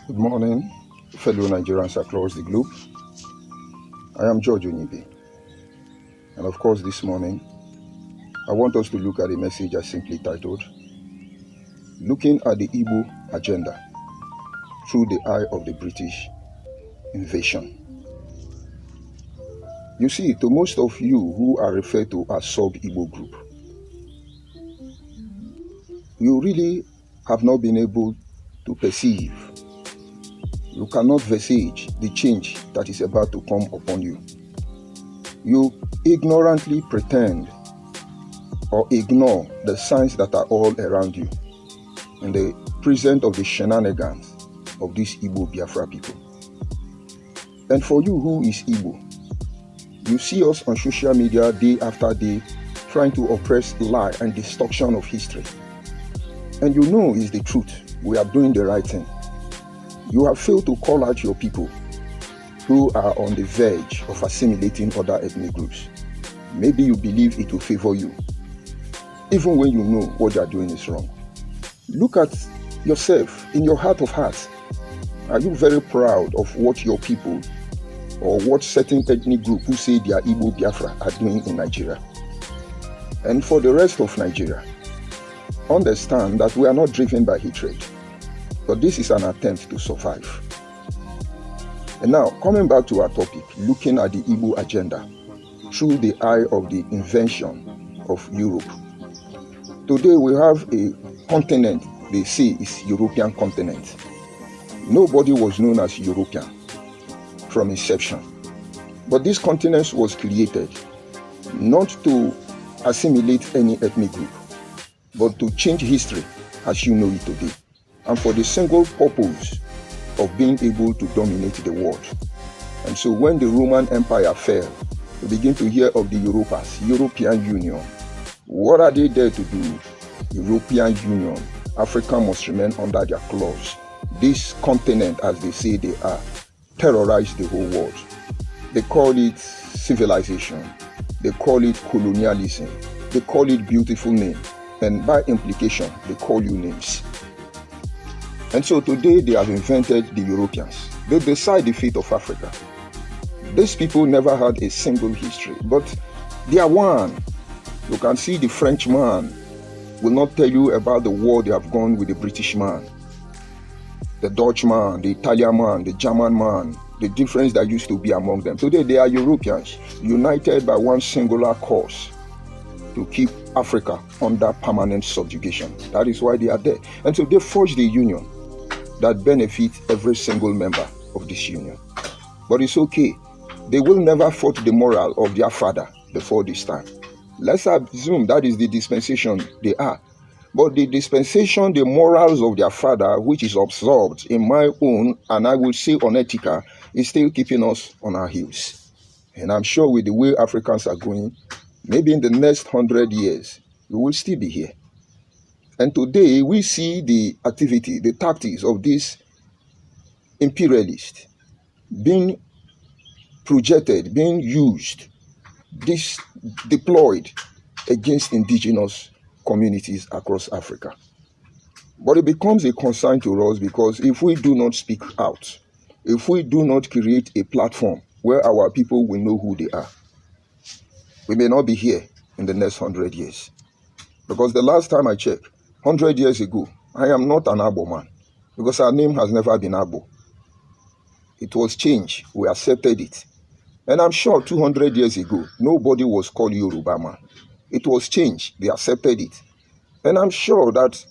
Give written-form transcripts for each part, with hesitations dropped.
Good morning, fellow Nigerians across the globe. I am George Onibe, and of course this morning, I want us to look at a message I simply titled, Looking at the Igbo Agenda Through the Eye of the British Invasion. You see, to most of you who are referred to as sub-Igbo group, you really have not been able to perceive. You cannot visage the change that is about to come upon you. You ignorantly pretend or ignore the signs that are all around you in the presence of the shenanigans of these Igbo Biafra people. And for you who is Igbo, you see us on social media day after day trying to oppress lie and distortion of history. And you know it's the truth. We are doing the right thing. You have failed to call out your people who are on the verge of assimilating other ethnic groups. Maybe you believe it will favor you, even when you know what they are doing is wrong. Look at yourself in your heart of hearts. Are you very proud of what your people or what certain ethnic group who say they are Igbo Biafra are doing in Nigeria? And for the rest of Nigeria, understand that we are not driven by hatred, but this is an attempt to survive. And now, coming back to our topic, looking at the Igbo agenda through the eye of the invention of Europe. Today we have a continent they say is European continent. Nobody was known as European from inception. But this continent was created not to assimilate any ethnic group, but to change history as you know it today, and for the single purpose of being able to dominate the world. And so when the Roman Empire fell, we begin to hear of the European Union. What are they there to do? European Union. Africa must remain under their claws. This continent, as they say they are, terrorize the whole world. They call it civilization. They call it colonialism. They call it beautiful name. And by implication, they call you names. And so today they have invented the Europeans. They decide the fate of Africa. These people never had a single history, but they are one. You can see the French man will not tell you about the war they have gone with the British man, the Dutch man, the Italian man, the German man, the difference that used to be among them. Today they are Europeans, united by one singular cause, to keep Africa under permanent subjugation. That is why they are there. And so they forged a union that benefits every single member of this union. But it's okay. They will never fault the moral of their father before this time. Let's assume that is the dispensation they are. But the dispensation, the morals of their father, which is absorbed in my own, and I will say unethical, is still keeping us on our heels. And I'm sure with the way Africans are going, maybe in the next 100 years, we will still be here. And today we see the activity, the tactics of these imperialists being projected, being used, deployed against indigenous communities across Africa. But it becomes a concern to us because if we do not speak out, if we do not create a platform where our people will know who they are, we may not be here in the next 100 years. Because the last time I checked, 100 years ago, I am not an Abo man, because our name has never been Abo. It was changed. We accepted it. And I'm sure 200 years ago, nobody was called Yoruba man. It was changed. They accepted it. And I'm sure that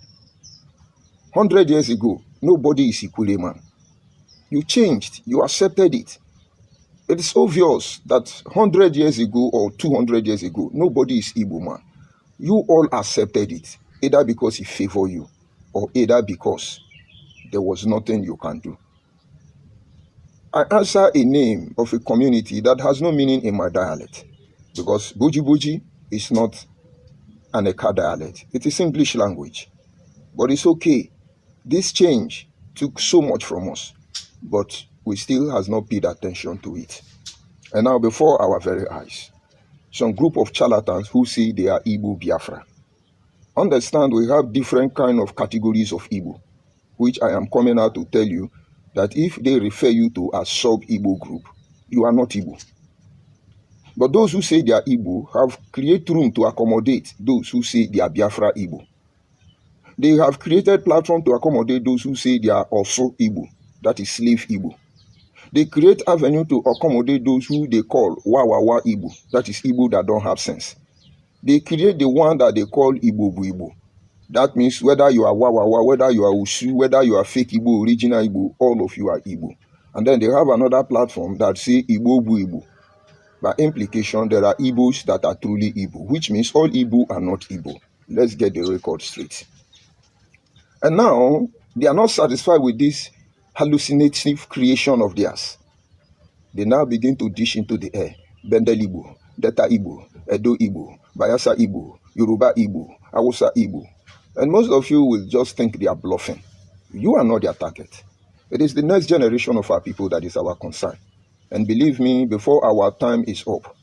100 years ago, nobody is Ikule man. You changed. You accepted it. It is obvious that 100 years ago or 200 years ago, nobody is Igbo man. You all accepted it, either because it favored you or either because there was nothing you can do. I answer a name of a community that has no meaning in my dialect, because Buji Buji is not an Eka dialect. It is English language. But it's okay. This change took so much from us, but we still has not paid attention to it. And now before our very eyes, some group of charlatans who say they are Igbo Biafra. Understand we have different kind of categories of Igbo, which I am coming out to tell you that if they refer you to a sub-Igbo group, you are not Igbo. But those who say they are Igbo have created room to accommodate those who say they are Biafra Igbo. They have created platform to accommodate those who say they are also Igbo, that is slave Igbo. They create avenue to accommodate those who they call Wawawa Igbo, that is Igbo that don't have sense. They create the one that they call Igbo Igbo. That means whether you are Wawawa, whether you are Usu, whether you are fake Igbo, original Igbo, all of you are Igbo. And then they have another platform that say Igbo Igbo. By implication, there are Igbos that are truly Igbo, which means all Igbo are not Igbo. Let's get the record straight. And now, they are not satisfied with this hallucinative creation of theirs. They now begin to dish into the air. Bendel Igbo, Delta Igbo, Edo Igbo, Bayelsa Igbo, Yoruba Igbo, Hausa Igbo. And most of you will just think they are bluffing. You are not their target. It is the next generation of our people that is our concern. And believe me, before our time is up,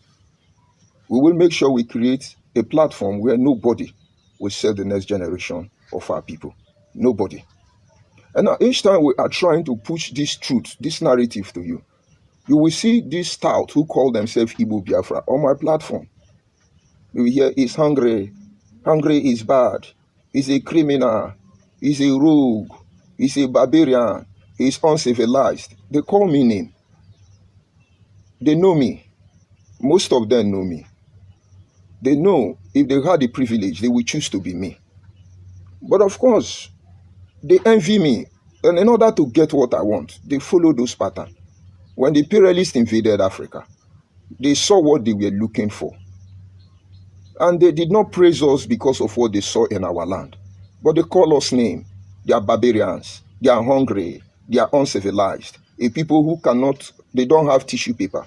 we will make sure we create a platform where nobody will sell the next generation of our people. Nobody. And now each time we are trying to push this truth, this narrative to you, you will see this stout who call themselves Igbo Biafra on my platform. You will hear, he's hungry. Hungry is bad. He's a criminal. He's a rogue. He's a barbarian. He's uncivilized. They call me name. They know me. Most of them know me. They know if they had the privilege, they would choose to be me. But of course, they envy me. And in order to get what I want, they follow those patterns. When the imperialists invaded Africa, they saw what they were looking for. And they did not praise us because of what they saw in our land. But they call us name. They are barbarians. They are hungry. They are uncivilized. A people who cannot, they don't have tissue paper.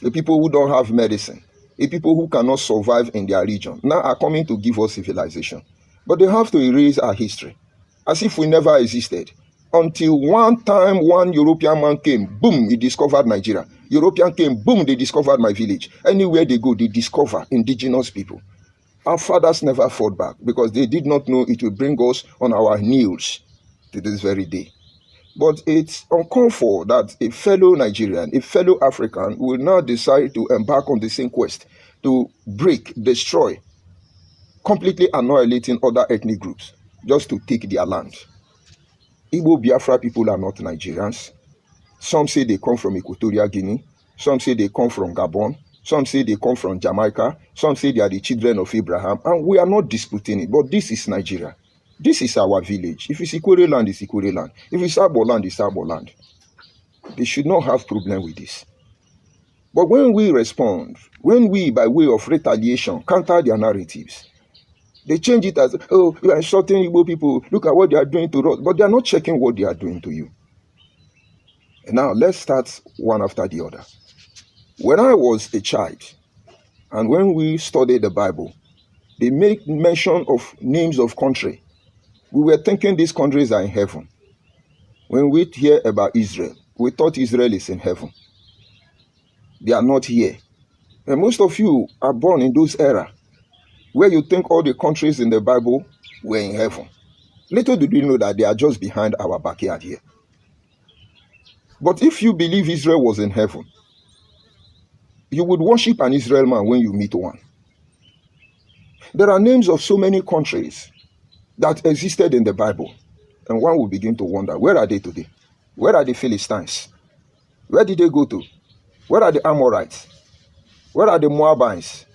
A people who don't have medicine. A people who cannot survive in their region. Now are coming to give us civilization. But they have to erase our history. As if we never existed. Until one time one European man came, boom, he discovered Nigeria. European came, boom, they discovered my village. Anywhere they go, they discover indigenous people. Our fathers never fought back because they did not know it will bring us on our knees to this very day. But it's uncalled for that a fellow Nigerian, a fellow African will now decide to embark on the same quest to break, destroy, completely annihilating other ethnic groups just to take their land. Igbo Biafra people are not Nigerians. Some say they come from Equatorial Guinea. Some say they come from Gabon. Some say they come from Jamaica. Some say they are the children of Abraham. And we are not disputing it. But this is Nigeria. This is our village. If it's Ikwere land, it's Ikwere land. If it's Abo land, it's Abo land. They should not have problem with this. But when we respond, when we, by way of retaliation, counter their narratives, they change it as, oh, you are insulting Igbo people. Look at what they are doing to us. But they are not checking what they are doing to you. And now let's start one after the other. When I was a child, and when we studied the Bible, they make mention of names of country. We were thinking these countries are in heaven. When we hear about Israel, we thought Israel is in heaven. They are not here. And most of you are born in those eras where you think all the countries in the Bible were in heaven. Little did you know that they are just behind our backyard here. But if you believe Israel was in heaven, you would worship an Israel man when you meet one. There are names of so many countries that existed in the Bible. And one will begin to wonder, where are they today? Where are the Philistines? Where did they go to? Where are the Amorites? Where are the Moabites?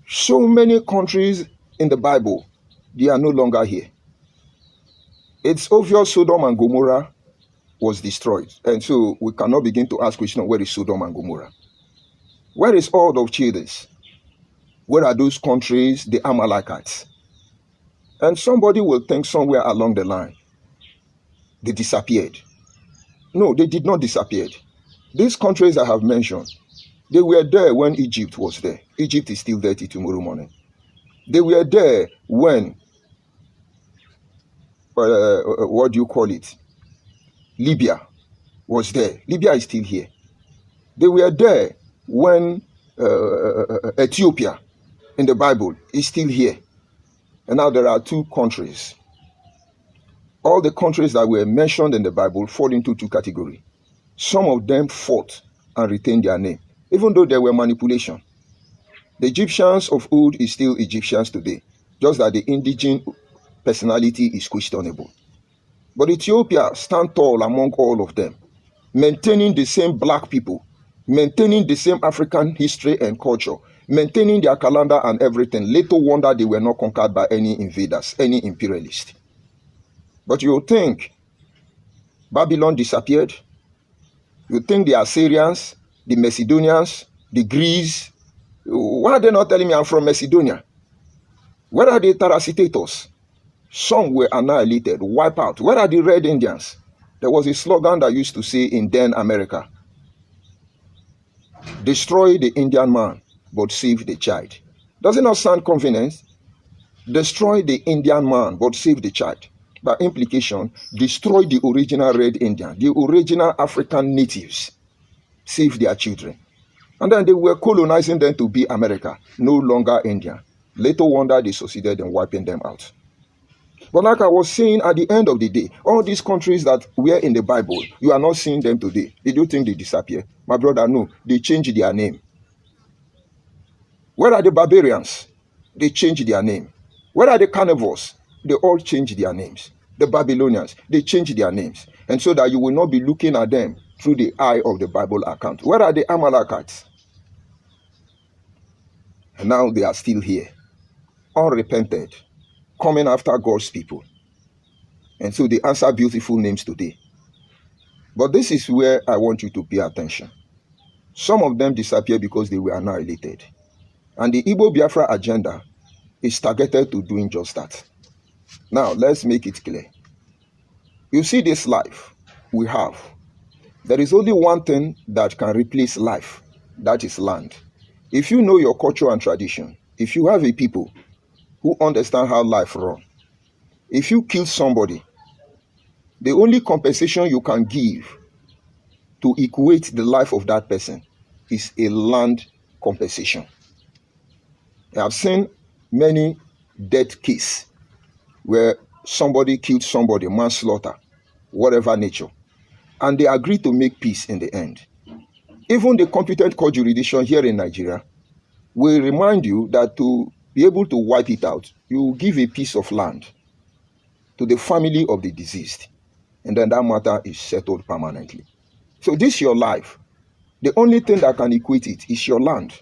So many countries in the Bible, they are no longer here. It's obvious Sodom and Gomorrah was destroyed. And so we cannot begin to ask questions, where is Sodom and Gomorrah? Where is all of Childers? Where are those countries, the Amalekites? And somebody will think somewhere along the line, they disappeared. No, they did not disappear. These countries I have mentioned, they were there when Egypt was there. Egypt is still there till tomorrow morning. They were there when, what do you call it? Libya was there. Libya is still here. They were there when Ethiopia in the Bible is still here. And now there are two countries. All the countries that were mentioned in the Bible fall into two categories. Some of them fought and retained their name, even though there were manipulation. The Egyptians of old is still Egyptians today, just that the indigenous personality is questionable. But Ethiopia stands tall among all of them, maintaining the same black people, maintaining the same African history and culture, maintaining their calendar and everything. Little wonder they were not conquered by any invaders, any imperialist. But you think Babylon disappeared? You think the Assyrians, the Macedonians, the Greeks, why are they not telling me I'm from Macedonia? Where are the Tarasitators? Some were annihilated, wiped out. Where are the Red Indians? There was a slogan that used to say in then America, destroy the Indian man, but save the child. Does it not sound convenient? Destroy the Indian man, but save the child. By implication, destroy the original Red Indian, the original African natives, save their children. And then they were colonizing them to be America, no longer India. Little wonder they succeeded in wiping them out. But like I was saying, at the end of the day, all these countries that were in the Bible, you are not seeing them today. Did you think they disappear? My brother, no. They changed their name. Where are the barbarians? They changed their name. Where are the carnivores? They all changed their names. The Babylonians, they changed their names. And so that you will not be looking at them through the eye of the Bible account. Where are the Amalekites? And now they are still here, unrepented, coming after God's people. And so they answer beautiful names today. But this is where I want you to pay attention. Some of them disappeared because they were annihilated. And the Igbo Biafra agenda is targeted to doing just that. Now, let's make it clear. You see this life we have. There is only one thing that can replace life. That is land. If you know your culture and tradition, if you have a people who understand how life runs, if you kill somebody, the only compensation you can give to equate the life of that person is a land compensation. I have seen many death cases where somebody killed somebody, manslaughter, whatever nature, and they agree to make peace in the end. Even the competent court jurisdiction here in Nigeria will remind you that to be able to wipe it out, you give a piece of land to the family of the deceased, and then that matter is settled permanently. So this is your life. The only thing that can equate it is your land.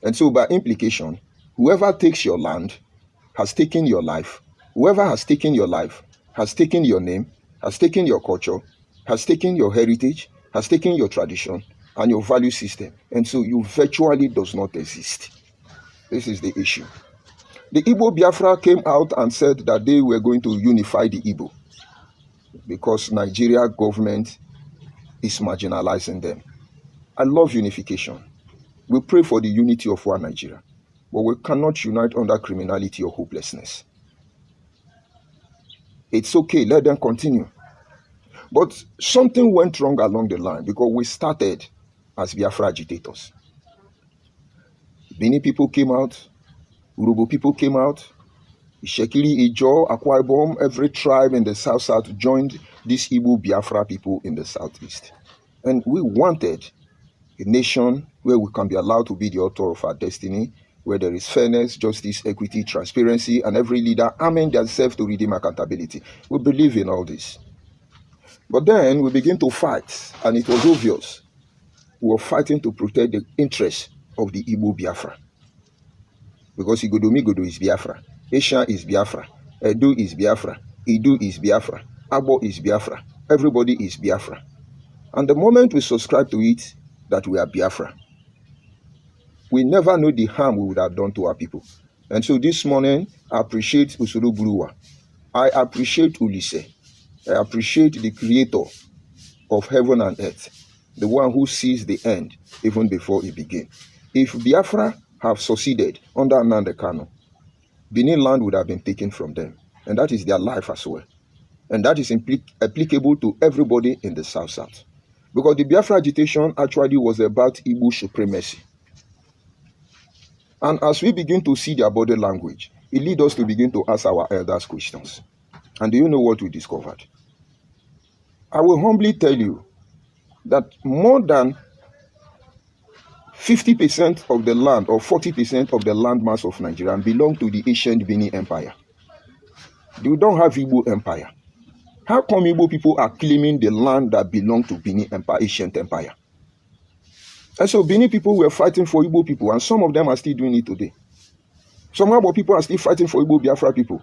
And so by implication, whoever takes your land has taken your life. Whoever has taken your life has taken your name, has taken your culture, has taken your heritage, has taken your tradition and your value system. And so you virtually does not exist. This is the issue. The Igbo Biafra came out and said that they were going to unify the Igbo because Nigeria government is marginalizing them. I love unification. We pray for the unity of one Nigeria, but we cannot unite under criminality or hopelessness. It's okay, let them continue. But something went wrong along the line because we started as Biafra agitators. Bini people came out, Urubu people came out, Ishekiri, Ijo, Akwa Ibom, every tribe in the south joined these Igbo Biafra people in the southeast. And we wanted a nation where we can be allowed to be the author of our destiny, where there is fairness, justice, equity, transparency, and every leader arming themselves to redeem accountability. We believe in all this. But then we begin to fight, and it was obvious we were fighting to protect the interests of the Igbo Biafra. Because Igodomigodo is Biafra, Esha is Biafra, Edo is Biafra, Idu is Biafra, Abo is Biafra, everybody is Biafra. And the moment we subscribe to it, that we are Biafra, we never know the harm we would have done to our people. And so this morning, I appreciate Usuru Buruwa. I appreciate Ulise. I appreciate the creator of heaven and earth, the one who sees the end even before it begins. If Biafra have succeeded under Nnamdi Kanu, Benin land would have been taken from them. And that is their life as well. And that is applicable to everybody in the South. Because the Biafra agitation actually was about Igbo supremacy. And as we begin to see their body language, it leads us to begin to ask our elders questions. And do you know what we discovered? I will humbly tell you that more than 50% of the land or 40% of the landmass of Nigeria belong to the ancient Benin Empire. They don't have Igbo Empire. How come Igbo people are claiming the land that belonged to Benin Empire, ancient empire? And so Benin people were fighting for Igbo people, and some of them are still doing it today. Some Igbo people are still fighting for Igbo Biafra people,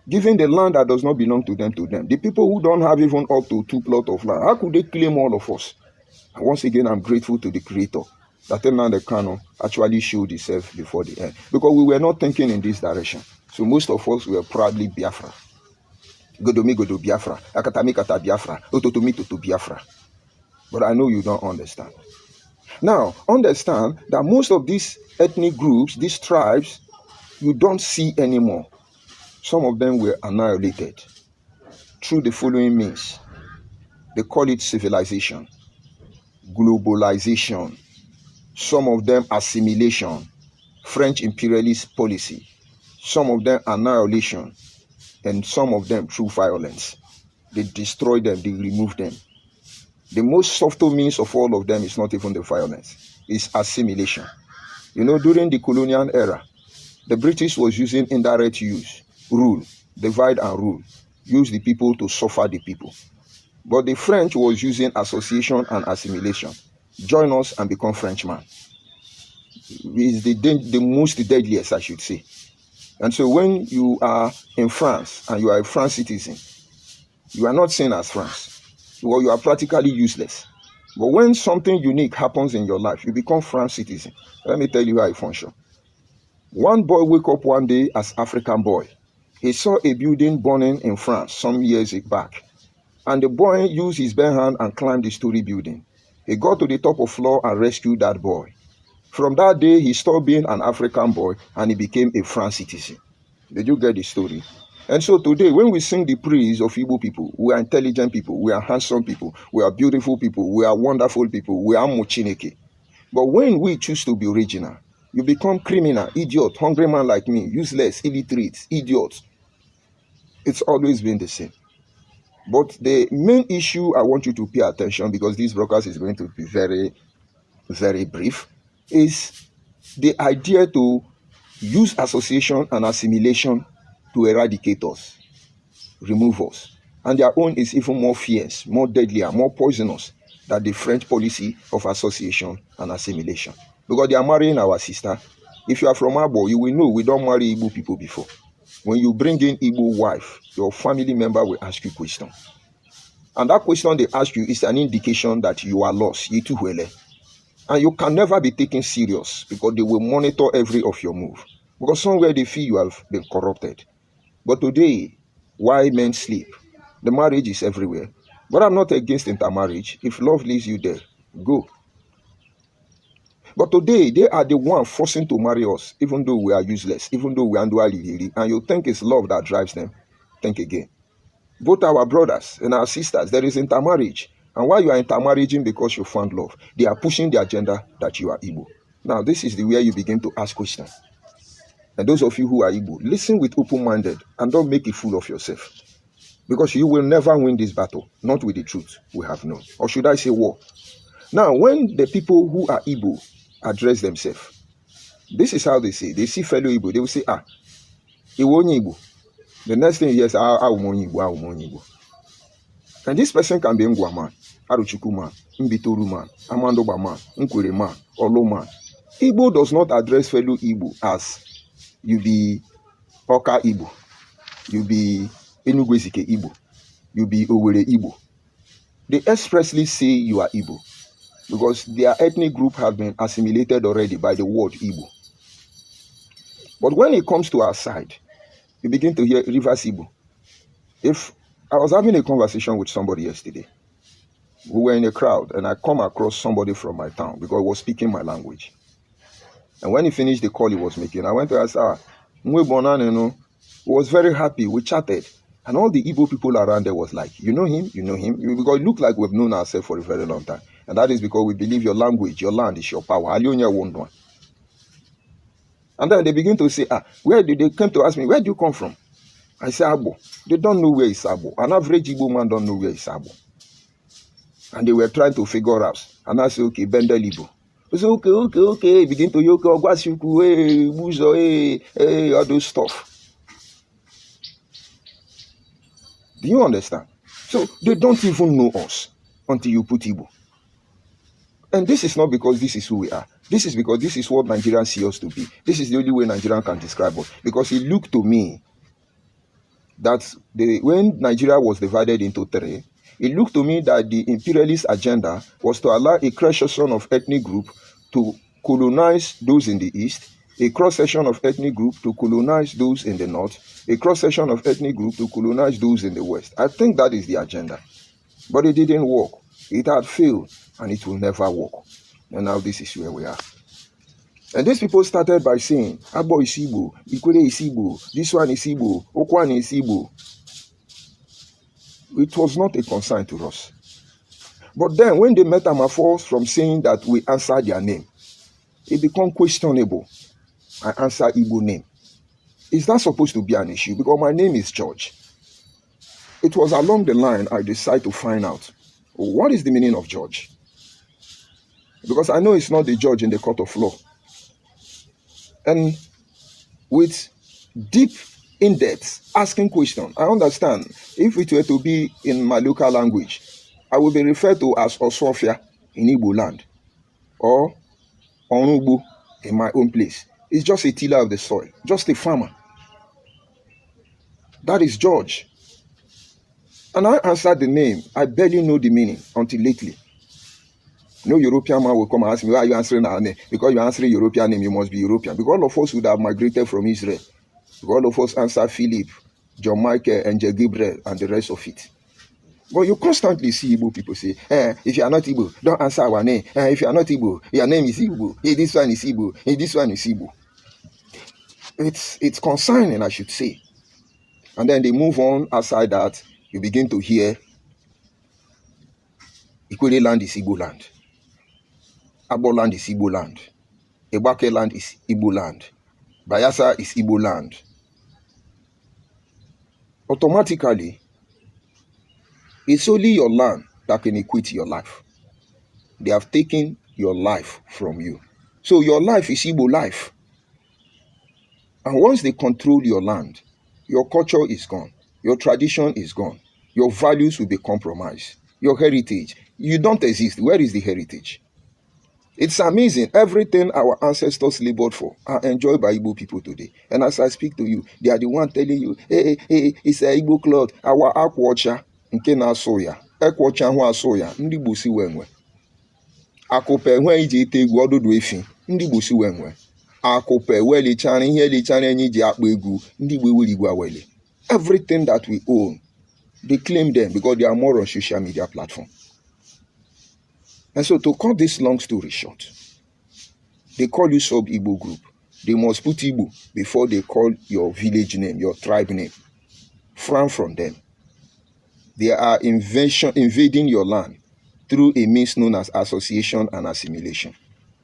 giving the land that does not belong to them to them. The people who don't have even up to 2 plots of land, how could they claim all of us? And once again, I'm grateful to the Creator that Nnamdi Kanu actually showed himself before the end, because we were not thinking in this direction. So most of us were proudly Biafra. Godomi Godo Biafra, Akatami Kata Biafra, Ototomi Toto Biafra. But I know you don't understand. Now, understand that most of these ethnic groups, these tribes, you don't see anymore. Some of them were annihilated through the following means. They call it civilization, globalization, some of them assimilation, French imperialist policy, some of them annihilation, and some of them through violence. They destroy them, they remove them. The most subtle means of all of them is not even the violence, it's assimilation. You know, during the colonial era, the British was using indirect use, rule, divide and rule, use the people to suffer the people. But the French was using association and assimilation. Join us and become Frenchman. It's the most deadliest, I should say. And so when you are in France and you are a French citizen, you are not seen as France. Well, you are practically useless. But when something unique happens in your life, you become French citizen. Let me tell you how it functions. One boy woke up one day as African boy. He saw a building burning in France some years back. And the boy used his bare hand and climbed the story building. He got to the top of the floor and rescued that boy. From that day, he stopped being an African boy and he became a French citizen. Did you get the story? And so today, when we sing the praise of Igbo people, we are intelligent people, we are handsome people, we are beautiful people, we are wonderful people, we are Mochineke. But when we choose to be original, you become criminal, idiot, hungry man like me, useless, illiterate, idiot. It's always been the same. But the main issue I want you to pay attention, because this broadcast is going to be very, very brief, is the idea to use association and assimilation to eradicate us, remove us. And their own is even more fierce, more deadlier, more poisonous than the French policy of association and assimilation. Because they are marrying our sister. If you are from Abo, you will know we don't marry Igbo people before. When you bring in Igbo wife, your family member will ask you question. And that question they ask you is an indication that you are lost. And you can never be taken serious because they will monitor every of your move. Because somewhere they feel you have been corrupted. But today, why men sleep? The marriage is everywhere. But I'm not against intermarriage. If love leads you there, go. But today, they are the one forcing to marry us, even though we are useless, even though we are unduly, and you think it's love that drives them. Think again. Both our brothers and our sisters, there is intermarriage. And while you are intermarrying because you found love, they are pushing the agenda that you are Igbo. Now, this is the way you begin to ask questions. And those of you who are Igbo, listen with open-minded and don't make a fool of yourself. Because you will never win this battle, not with the truth we have known. Or should I say war? Now, when the people who are Igbo address themselves, this is how they say. They see fellow Igbo, they will say, Iwo Igbo. The next thing he hears, Igbo. And this person can be Ngwa man, Aruchuku man, Mbitoru man, Amandoba man, Nkwere man, Olo man. Igbo does not address fellow Igbo as you be Oka Igbo, you be Enugwezike Igbo, you be Owerri Igbo. They expressly say you are Igbo because their ethnic group have been assimilated already by the word Igbo. But when it comes to our side, you begin to hear Rivers Igbo. If I was having a conversation with somebody yesterday, we were in a crowd and I come across somebody from my town because he was speaking my language. And when he finished the call he was making, I went to ask, was very happy. We chatted. And all the Igbo people around there was like, you know him? You know him? Because it looked like we've known ourselves for a very long time. And that is because we believe your language, your land is your power. And then they begin to say, where did they come to ask me, where do you come from? I say Abo. They don't know where is Abo. An average Igbo man don't know where is Abo. And they were trying to figure out. And I say, okay, Bendel Igbo. I say, okay. Begin to yoke, Ogwashuku, hey, Buzo, hey, all those stuff. Do you understand? So they don't even know us until you put Igbo. And this is not because this is who we are. This is because this is what Nigerians see us to be. This is the only way Nigerian can describe us. Because it looked to me that when Nigeria was divided into three, it looked to me that the imperialist agenda was to allow a cross-section of ethnic group to colonize those in the east, a cross-section of ethnic group to colonize those in the north, a cross-section of ethnic group to colonize those in the west. I think that is the agenda. But it didn't work. It had failed, and it will never work. And now this is where we are. And these people started by saying, Abo is Igbo, Ikwere is Igbo, this one is Igbo, Okwan is Igbo. It was not a concern to us. But then when they metamorphosed from saying that we answer their name, it became questionable. I answer Igbo name. Is that supposed to be an issue? Because my name is George. It was along the line I decided to find out, what is the meaning of George? Because I know it's not the judge in the court of law. And with deep, in-depth, asking questions, I understand. If it were to be in my local language, I will be referred to as Osofia in Igbo land, or Onubu in my own place. It's just a tiller of the soil, just a farmer. That is George. And I answered the name. I barely know the meaning until lately. No European man will come and ask me, why are you answering our name? Because you're answering European name, you must be European. Because all of us would have migrated from Israel. Because all of us answer Philip, John Michael, Angel Gabriel, and the rest of it. But you constantly see Igbo people say, if you are not Igbo, don't answer our name. If you are not Igbo, your name is Igbo. Hey, this one is Igbo. Hey, this one is Igbo. It's concerning, I should say. And then they move on outside that. You begin to hear Ikwere land is Igbo land. Abo land is Igbo land. Ebake land is Igbo land. Bayelsa is Igbo land. Automatically, it's only your land that can equate your life. They have taken your life from you. So your life is Igbo life. And once they control your land, your culture is gone. Your tradition is gone. Your values will be compromised. Your heritage, you don't exist. Where is the heritage? It's amazing. Everything our ancestors labored for are enjoyed by Igbo people today. And as I speak to you, they are the one telling you, hey, it's a Igbo cloth. Our akwacha, nke na soya. Ekwacha hwa soya. Ndi Igbo si wenwe. Akope hwe iji ite egwu odudu efi. Ndi Igbo si wenwe. Akope weli chani, ihe li chani enyi ji akpa egwu. Ndi Igbo wili gwa weli. Everything that we own, they claim them because they are more on social media platform. And so to cut this long story short, they call you sub-Igbo group. They must put Igbo before they call your village name, your tribe name. Frown from them. They are invading your land through a means known as association and assimilation.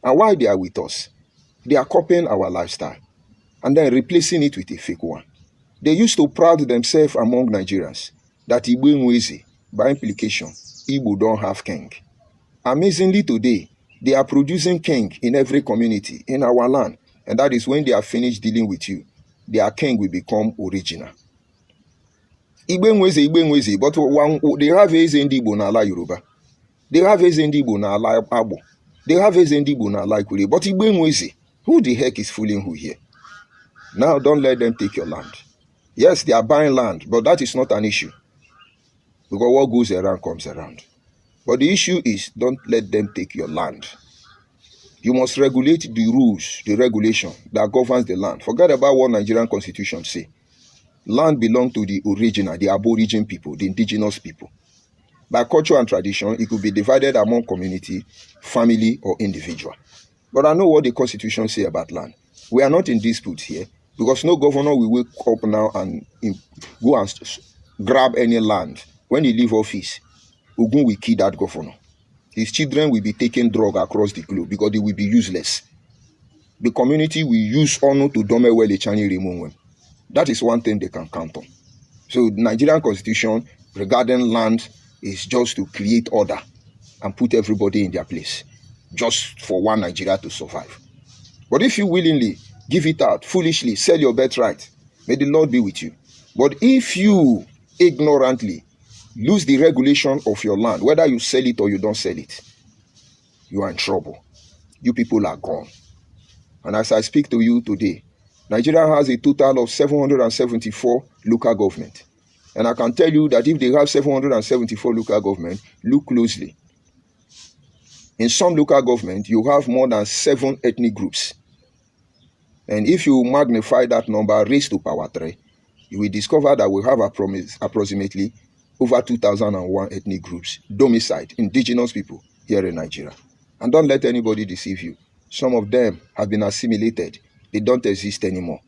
And while they are with us, they are copying our lifestyle and then replacing it with a fake one. They used to proud themselves among Nigerians that Igbo Nwezi, by implication, Igbo don't have king. Amazingly today, they are producing king in every community in our land. And that is when they are finished dealing with you, their king will become original. Igbo Nwezi, but they have Eze Ndi Igbo na ala Yoruba. They have Eze Ndi Igbo na ala Abo. They have Eze Ndi Igbo na ala Ikwere. But Igbo Nwezi, who the heck is fooling who here? Now don't let them take your land. Yes, they are buying land, but that is not an issue. Because what goes around comes around. But the issue is, don't let them take your land. You must regulate the rules, the regulation that governs the land. Forget about what Nigerian constitution say. Land belongs to the original, the aborigine people, the indigenous people. By culture and tradition, it could be divided among community, family, or individual. But I know what the constitution say about land. We are not in dispute here. Because no governor will wake up now and go and grab any land. When he leave office, Ogun will kill that governor. His children will be taking drug across the globe because they will be useless. The community will use honor to dome well a Chinese remove. That is one thing they can count on. So the Nigerian constitution regarding land is just to create order and put everybody in their place, just for one Nigeria to survive. But if you willingly give it out, foolishly sell your birthright, may the Lord be with you. But if you ignorantly lose the regulation of your land, whether you sell it or you don't sell it, you are in trouble. You people are gone. And as I speak to you today, Nigeria has a total of 774 local government. And I can tell you that if they have 774 local government, look closely. In some local government, you have more than 7 ethnic groups. And if you magnify that number raised to power 3, you will discover that we have approximately over 2001 ethnic groups, domiciled, indigenous people here in Nigeria. And don't let anybody deceive you. Some of them have been assimilated. They don't exist anymore.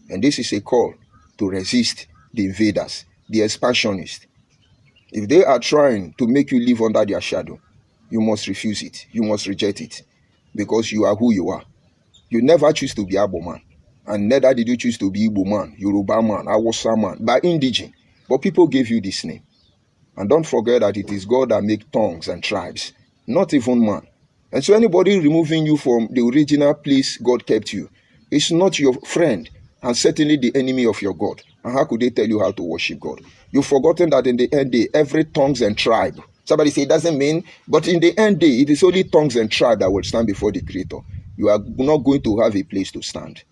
And this is a call to resist the invaders, the expansionists. If they are trying to make you live under their shadow, you must refuse it. You must reject it. Because you are who you are. You never choose to be Igbo man. And neither did you choose to be Igbo man, Yoruba man, Hausa man, by indigene. But people gave you this name. And don't forget that it is God that makes tongues and tribes, not even man. And so anybody removing you from the original place God kept you is not your friend and certainly the enemy of your God. And how could they tell you how to worship God? You've forgotten that in the end day, every tongues and tribe. Somebody say it doesn't mean, but in the end day, it is only tongues and tribe that will stand before the Creator. You are not going to have a place to stand.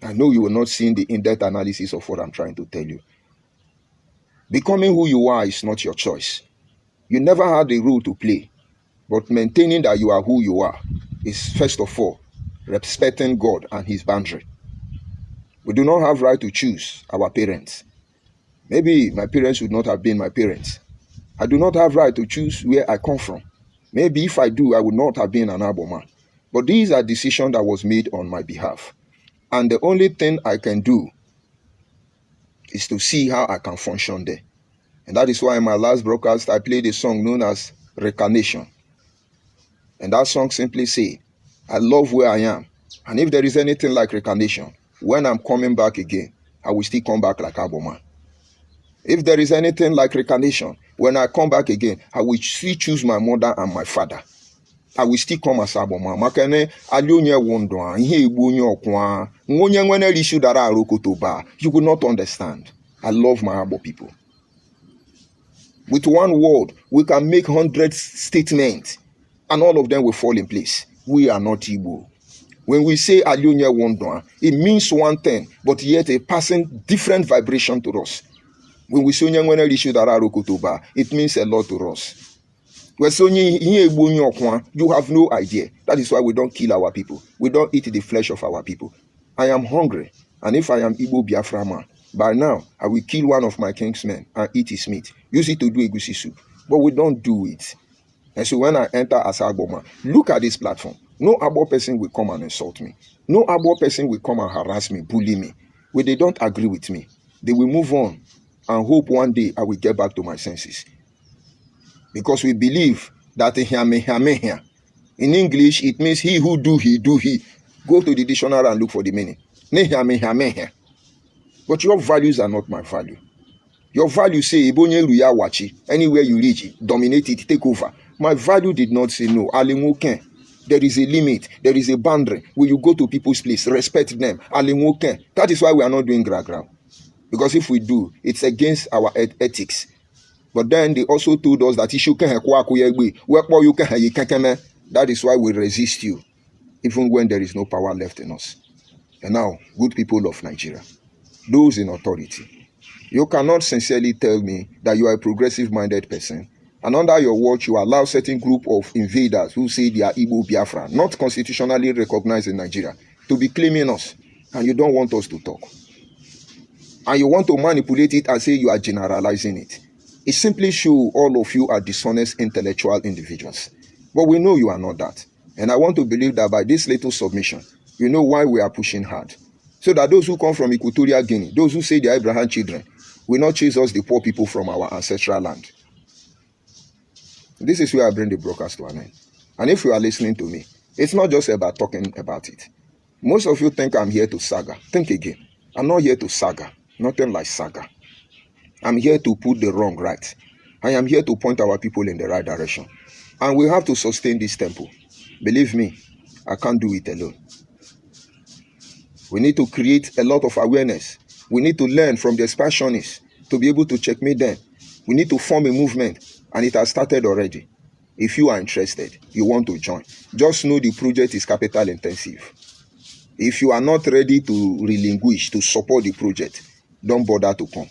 I know you will not see the in-depth analysis of what I'm trying to tell you. Becoming who you are is not your choice. You never had a role to play. But maintaining that you are who you are is, first of all, respecting God and his boundary. We do not have right to choose our parents. Maybe my parents would not have been my parents. I do not have right to choose where I come from. Maybe if I do, I would not have been an Igbo man. But these are decisions that was made on my behalf. And the only thing I can do is to see how I can function there. And that is why in my last broadcast, I played a song known as Reincarnation. And that song simply says, I love where I am. And if there is anything like reincarnation, when I'm coming back again, I will still come back like Igbo man. If there is anything like reincarnation, when I come back again, I will still choose my mother and my father. I will still come as Igbo man. You will not understand. I love my Igbo people. With one word, we can make 100 statements. And all of them will fall in place. We are not Igbo. When we say Alionya Wondwa, it means one thing, but yet a passing different vibration to us. When we say Onyangwena Rishu Dararo Kotoba, it means a lot to us. You have no idea. That is why we don't kill our people. We don't eat the flesh of our people. I am hungry, and if I am Igbo Biafra man, by now I will kill one of my king's men and eat his meat. Use it to do egusi soup. But we don't do it. And so when I enter as Igbo man, look at this platform. No Igbo person will come and insult me. No Igbo person will come and harass me, bully me. When they don't agree with me, they will move on and hope one day I will get back to my senses. Because we believe that in English, it means he who do, he do, he. Go to the dictionary and look for the meaning. But your values are not my value. Your value say, anywhere you reach, dominate it, take over. My value did not say no. There is a limit. There is a boundary. When you go to people's place, respect them. That is why we are not doing gra-gra. Because if we do, it's against our ethics. But then they also told us that that is why we resist you, even when there is no power left in us. And now, good people of Nigeria, those in authority, you cannot sincerely tell me that you are a progressive-minded person, and under your watch, you allow certain group of invaders who say they are Igbo Biafra, not constitutionally recognized in Nigeria, to be claiming us, and you don't want us to talk. And you want to manipulate it and say you are generalizing it. It simply shows all of you are dishonest intellectual individuals. But we know you are not that. And I want to believe that by this little submission, you know why we are pushing hard. So that those who come from Equatorial Guinea, those who say they are Abraham children, will not chase us, the poor people, from our ancestral land. This is where I bring the broadcast to an end. And if you are listening to me, it's not just about talking about it. Most of you think I'm here to saga. Think again. I'm not here to saga. Nothing like saga. I'm here to put the wrong right. I am here to point our people in the right direction. And we have to sustain this tempo. Believe me, I can't do it alone. We need to create a lot of awareness. We need to learn from the expansionists to be able to checkmate them. We need to form a movement, and it has started already. If you are interested, you want to join, just know the project is capital intensive. If you are not ready to relinquish, to support the project, don't bother to come.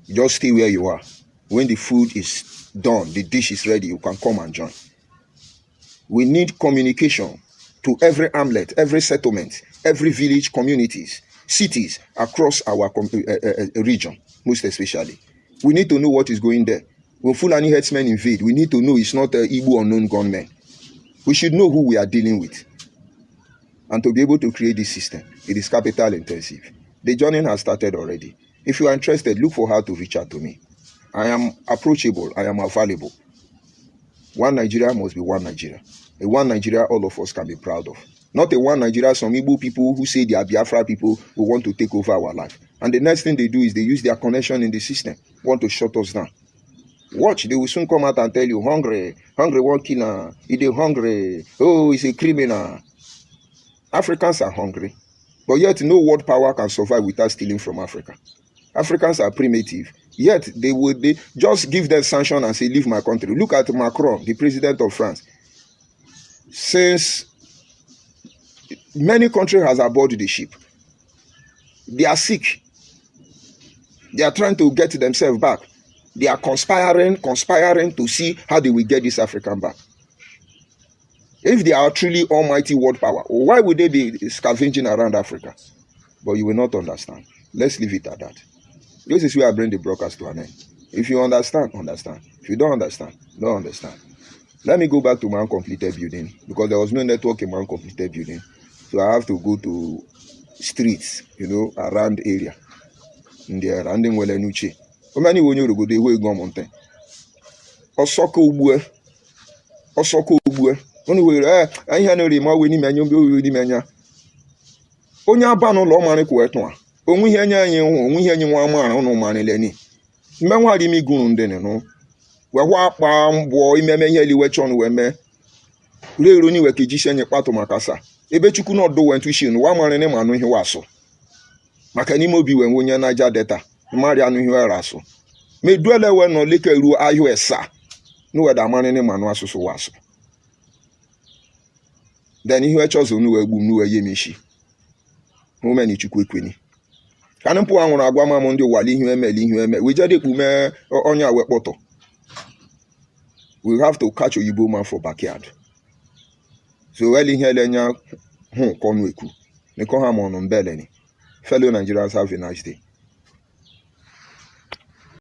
Just stay where you are. When the food is done, the dish is ready, you can come and join. We need communication to every hamlet, every settlement, every village, communities, cities across our region, most especially. We need to know what is going there. When Fulani herdsmen invade, we need to know it's not Igbo unknown gunmen. We should know who we are dealing with. And to be able to create this system, it is capital intensive. The journey has started already. If you are interested, look for how to reach out to me. I am approachable. I am available. One Nigeria must be one Nigeria. A one Nigeria all of us can be proud of. Not a one Nigeria some Igbo people who say they are Biafra people who want to take over our life. And the next thing they do is they use their connection in the system, want to shut us down. Watch, they will soon come out and tell you, hungry won't kill, he is hungry, oh, he's a criminal. Africans are hungry, but yet no world power can survive without stealing from Africa. Africans are primitive, yet they just give them sanction and say, leave my country. Look at Macron, the president of France. Since many countries has aboard the ship, they are sick. They are trying to get themselves back. They are conspiring to see how they will get this African back. If they are truly almighty world power, why would they be scavenging around Africa? But you will not understand. Let's leave it at that. This is where I bring the broadcast to an end. If you understand, understand. If you don't understand, don't understand. Let me go back to my uncompleted building, because there was no network in my uncompleted building. So I have to go to streets, around area. In the surrounding Welenuche. How many when you go, they will go mountain. Osoko ubue. Only I hear no more winning menu, winning menu. Onya bano lo mani kuetwa. Onwe ihe nya anyi hu, onwe ihe anyi nwa amara no mani leni. Mmenwa di mi gunu ndene no. We hwa pa mbo imeme ihe liwe chon we me. Rero ni we kejishe nye pato makasa. Ebe chukwu no do wentu shi no wa mari ne manu ihe waso. Maka ni mo bi we wonya naja data. Mari anu ihe raso. Me duele we no leke ru ayo esa. No we da mani ne manu asusu waso. Then ihe chozo nu we gbu nu we yemishi. Mumeni chukwu ekweni. Kanumpu anwuru agwa ma ndi wali ihe eme. We jade kume onya wekpoto. We have to catch Oyibo man for backyard. So weli ihe lenya konweku. Niko ha mo no mbele ni. Fellow Nigerians, have a nice day.